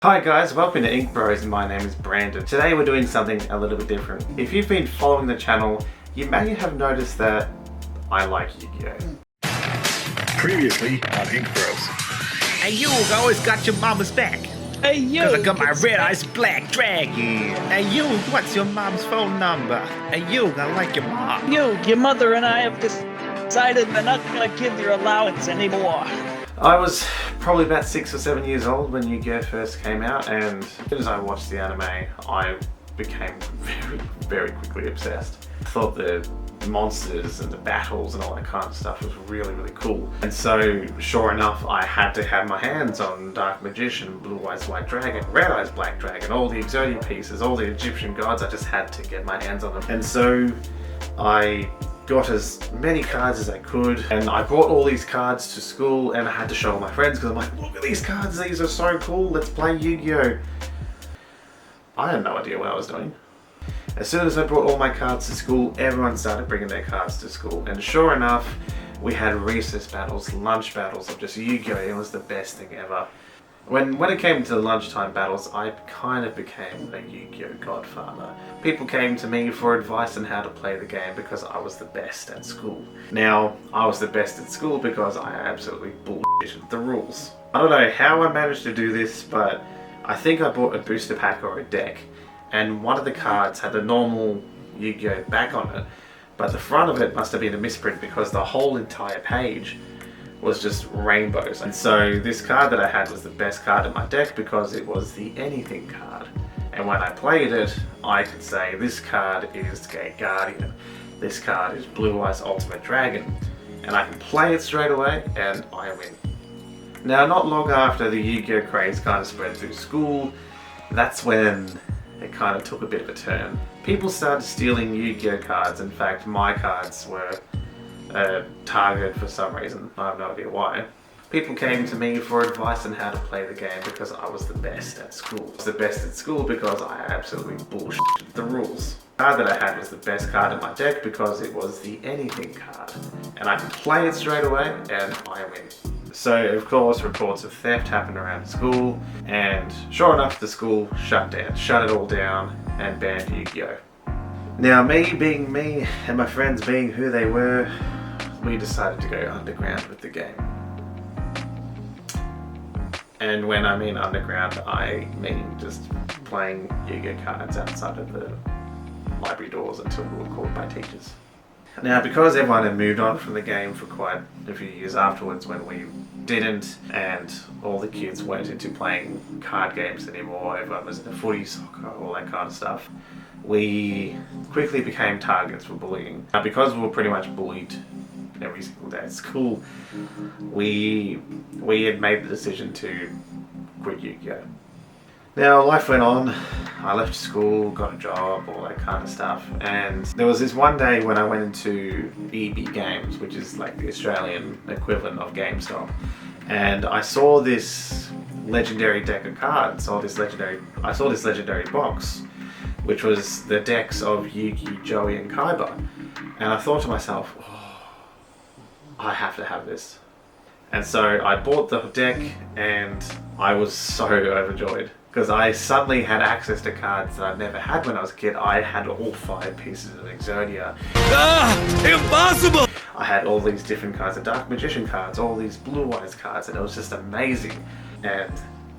Hi guys, welcome to Ink Bros and my name is Brandon. Today we're doing something a little bit different. If you've been following the channel, you may have noticed that I like Yugioh. Previously on Ink Bros. Hey, you always got your mama's back. Hey, you! Cause I got my red-eyes black dragon. Hey, you, what's your mom's phone number? Hey, you, I like your mom. Your mother and I have decided we're not gonna give your allowance anymore. I was probably about 6 or 7 years old when Yugioh first came out, and as soon as I watched the anime, I became very quickly obsessed. I thought the monsters and the battles and all that kind of stuff was really cool. And so, sure enough, I had to have my hands on Dark Magician, Blue Eyes White Dragon, Red Eyes Black Dragon, all the Yugioh pieces, all the Egyptian gods. I just had to get my hands on them. And so I got as many cards as I could, and I brought all these cards to school and I had to show all my friends because I'm like, look at these cards, these are so cool, let's play Yu-Gi-Oh! I had no idea what I was doing. As soon as I brought all my cards to school, everyone started bringing their cards to school, and sure enough, we had recess battles, lunch battles of just Yu-Gi-Oh! It was the best thing ever. When it came to the lunchtime battles, I kind of became a Yu-Gi-Oh! Godfather. People came to me for advice on how to play the game because I was the best at school. Now, I was the best at school because I absolutely bullshitted the rules. I don't know how I managed to do this, but I think I bought a booster pack or a deck, and one of the cards had the normal Yu-Gi-Oh! Back on it, but the front of it must have been a misprint because the whole entire page was just rainbows. And so this card that I had was the best card in my deck because it was the anything card. And when I played it, I could say this card is Gate Guardian, this card is Blue Eyes Ultimate Dragon, and I can play it straight away and I win. Now, not long after the Yu-Gi-Oh! Craze kind of spread through school, that's when it kind of took a bit of a turn. People started stealing Yu-Gi-Oh! Cards. In fact, my cards were targeted for some reason. I have no idea why. People came to me for advice on how to play the game because I was the best at school. I was the best at school because I absolutely bullshitted the rules. The card that I had was the best card in my deck because it was the anything card. And I could play it straight away and I win. So of course reports of theft happened around school, and sure enough the school shut it all down and banned Yu-Gi-Oh! Now, me being me and my friends being who they were, we decided to go underground with the game. And when I mean underground, I mean just playing Yu-Gi-Oh! Cards outside of the library doors until we were called by teachers. Now, because everyone had moved on from the game for quite a few years afterwards when we didn't, and all the kids weren't into playing card games anymore, everyone was into footy, soccer, all that kind of stuff, we quickly became targets for bullying. Now, because we were pretty much bullied every single day at school, we had made the decision to quit Yu-Gi-Oh! Now, life went on. I left school, got a job, all that kind of stuff, and there was this one day when I went into EB Games, which is like the Australian equivalent of GameStop, and I saw this legendary deck of cards, I saw this legendary box, which was the decks of Yugi, Joey and Kaiba, and I thought to myself, oh, I have to have this. And so I bought the deck and I was so overjoyed because I suddenly had access to cards that I'd never had when I was a kid. I had all 5 pieces of Exodia. Impossible! I had all these different kinds of Dark Magician cards, all these Blue Eyes cards, and it was just amazing. And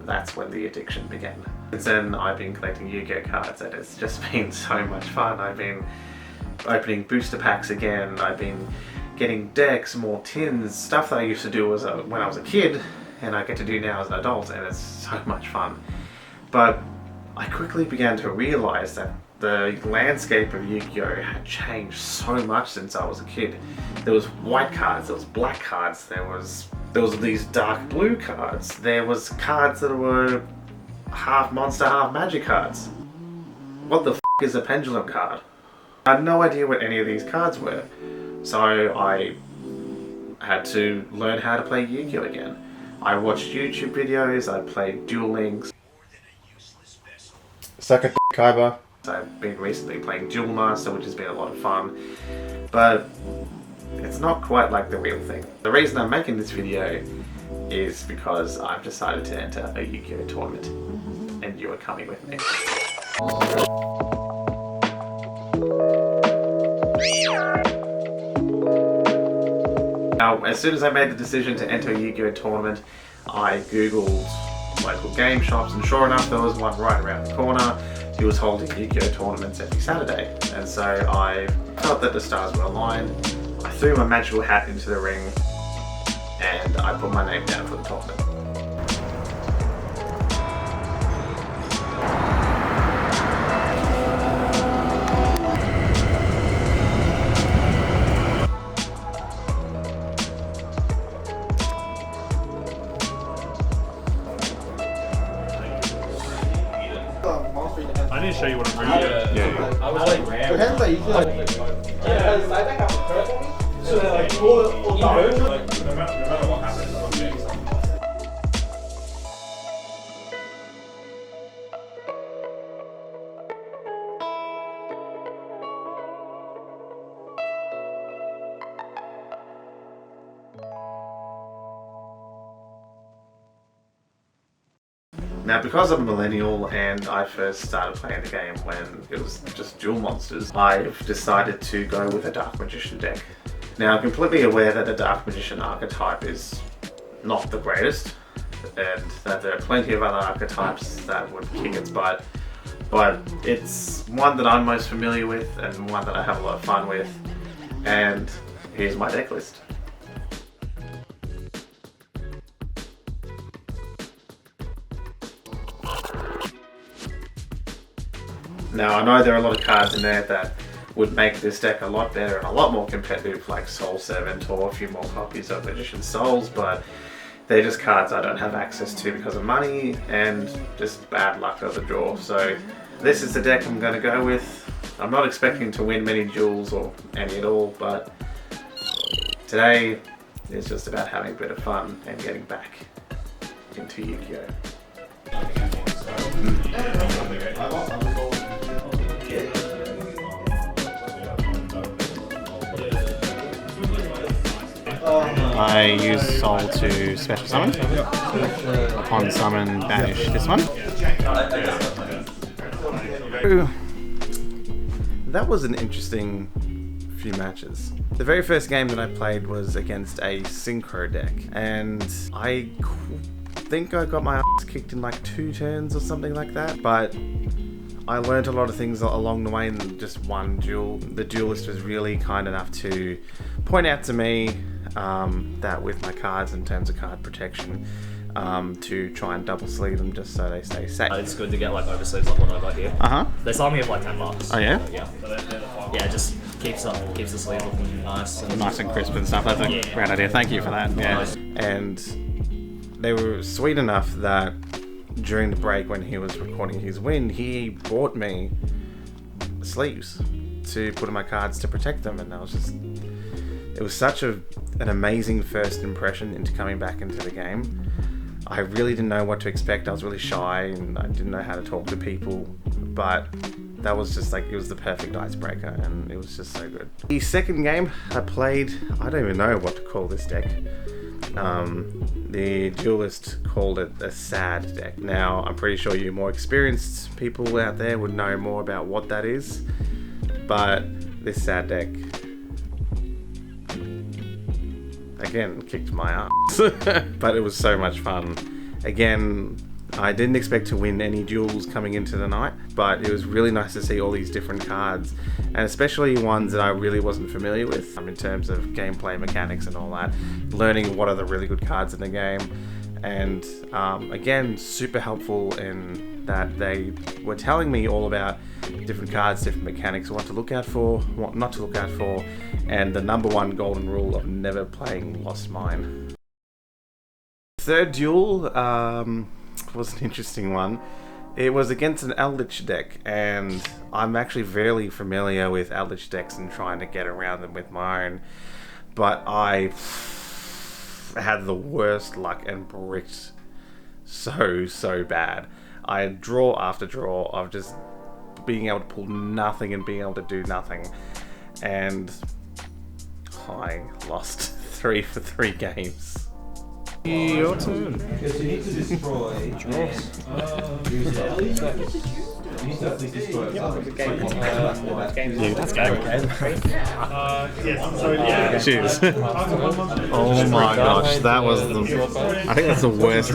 that's when the addiction began. Since then, I've been collecting Yu-Gi-Oh! Cards, and it's just been so much fun. I've been opening booster packs again, I've been getting decks, more tins, stuff that I used to do when I was a kid, and I get to do now as an adult, and it's so much fun. But I quickly began to realize that the landscape of Yu-Gi-Oh! Had changed so much since I was a kid. There was white cards, there was black cards, there was these dark blue cards, there was cards that were half monster, half magic cards. What the f*** is a pendulum card? I had no idea what any of these cards were, so I had to learn how to play Yu-Gi-Oh! Again. I watched YouTube videos, I played Duel Links. Suck a Kaiba. I've been recently playing Duel Master, which has been a lot of fun, but it's not quite like the real thing. The reason I'm making this video is because I've decided to enter a Yu-Gi-Oh! Tournament. and you are coming with me. Now, as soon as I made the decision to enter a Yu-Gi-Oh tournament, I googled local game shops, and sure enough there was one right around the corner. He was holding Yu-Gi-Oh tournaments every Saturday, and so I felt that the stars were aligned. I threw my magical hat into the ring and I put my name down for the tournament. I need to show you what I'm doing. Yeah. I was like, I think I'm purple. So like pull it no matter what happens, I'm doing something. Now, because I'm a millennial and I first started playing the game when it was just dual monsters, I've decided to go with a Dark Magician deck. Now, I'm completely aware that the Dark Magician archetype is not the greatest, and that there are plenty of other archetypes that would kick its butt, but it's one that I'm most familiar with and one that I have a lot of fun with, and here's my deck list. Now, I know there are a lot of cards in there that would make this deck a lot better and a lot more competitive, like Soul Servant or a few more copies of Magician's Souls, but they're just cards I don't have access to because of money and just bad luck of the draw. So this is the deck I'm going to go with. I'm not expecting to win many duels or any at all, but today is just about having a bit of fun and getting back into Yugioh. I use Soul to special summon. Upon summon, banish this one. That was an interesting few matches. The very first game that I played was against a synchro deck, and I think I got my ass kicked in like 2 turns or something like that, but I learned a lot of things along the way in just one duel. The duelist was really kind enough to point out to me that with my cards in terms of card protection, to try and double sleeve them just so they stay safe. It's good to get like oversleeves like what I got here. They sold me for like $10. Oh yeah? Yeah. Yeah, it just keeps the sleeve looking nice. Nice and crisp and stuff. That's a great idea. Thank you for that. Yeah. And they were sweet enough that during the break when he was recording his win, he bought me sleeves to put in my cards to protect them, and it was such an amazing first impression into coming back into the game. I really didn't know what to expect. I was really shy and I didn't know how to talk to people, but that was just like, it was the perfect icebreaker and it was just so good. The second game I played, I don't even know what to call this deck. The duelist called it a sad deck. Now, I'm pretty sure you more experienced people out there would know more about what that is, but this sad deck, again, kicked my ass. But it was so much fun. Again, I didn't expect to win any duels coming into the night, but it was really nice to see all these different cards, and especially ones that I really wasn't familiar with in terms of gameplay mechanics and all that, learning what are the really good cards in the game. And again, super helpful in that they were telling me all about different cards, different mechanics, what to look out for, what not to look out for, and the #1 golden rule of never playing Lost Mine. Third duel was an interesting one. It was against an Eldritch deck, and I'm actually very familiar with Eldritch decks and trying to get around them with my own, but I had the worst luck and bricked so bad. I had draw after draw of just being able to pull nothing and being able to do nothing, and I lost 3 for 3 games. Your turn. Because you need to destroy. Yeah, that's go. Yes, so yeah. Cheers. Oh my gosh, that was I think that's the worst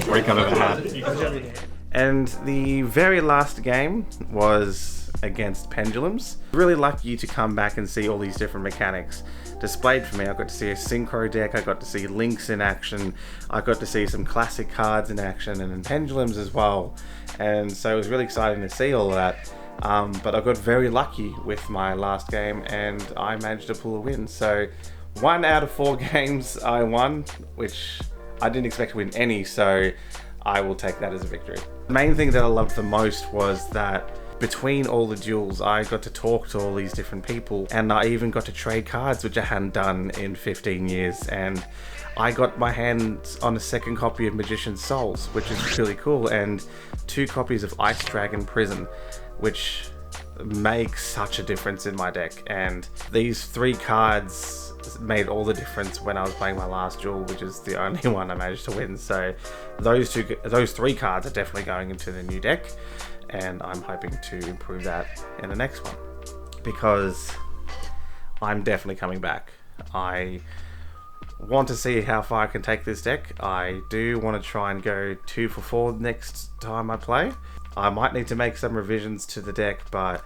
break I've ever had. And the very last game was against Pendulums. Really lucky to come back and see all these different mechanics displayed for me. I got to see a synchro deck, I got to see links in action, I got to see some classic cards in action, and then Pendulums as well. And so it was really exciting to see all of that. But I got very lucky with my last game and I managed to pull a win. So 1 out of 4 games I won, which I didn't expect to win any, so I will take that as a victory. The main thing that I loved the most was that between all the duels, I got to talk to all these different people, and I even got to trade cards, which I hadn't done in 15 years. And I got my hands on a second copy of Magician's Souls, which is really cool, and 2 copies of Ice Dragon Prison, which makes such a difference in my deck. And these 3 cards made all the difference when I was playing my last duel, which is the only one I managed to win. So those 3 cards are definitely going into the new deck, and I'm hoping to improve that in the next one, because I'm definitely coming back. I want to see how far I can take this deck. I do want to try and go 2 for 4 next time I play. I might need to make some revisions to the deck, but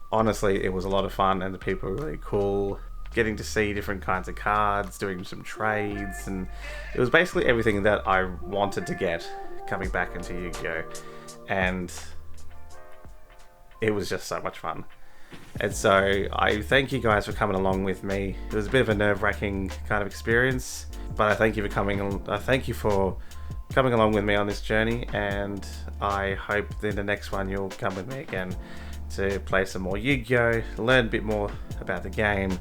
honestly it was a lot of fun and the people were really cool. Getting to see different kinds of cards, doing some trades, and it was basically everything that I wanted to get coming back into Yu-Gi-Oh! And it was just so much fun. And so I thank you guys for coming along with me. It was a bit of a nerve-wracking kind of experience, but I thank you for coming along with me on this journey, and I hope in the next one you'll come with me again to play some more Yu-Gi-Oh!, learn a bit more about the game,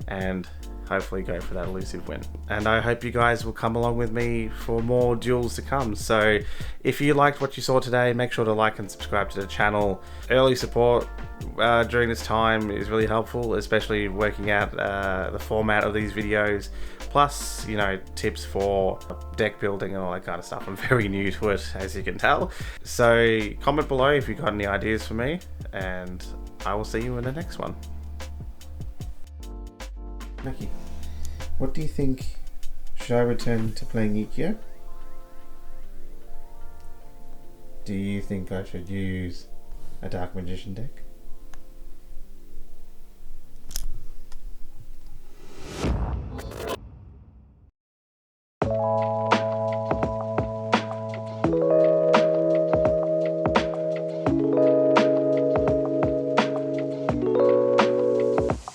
and hopefully go for that elusive win. And I hope you guys will come along with me for more duels to come. So if you liked what you saw today, make sure to like and subscribe to the channel. Early support during this time is really helpful, especially working out the format of these videos, plus, you know, tips for deck building and all that kind of stuff. I'm very new to it, as you can tell. So comment below if you've got any ideas for me, and I will see you in the next one. Mackie, what do you think? Should I return to playing Yugioh? Do you think I should use a Dark Magician deck?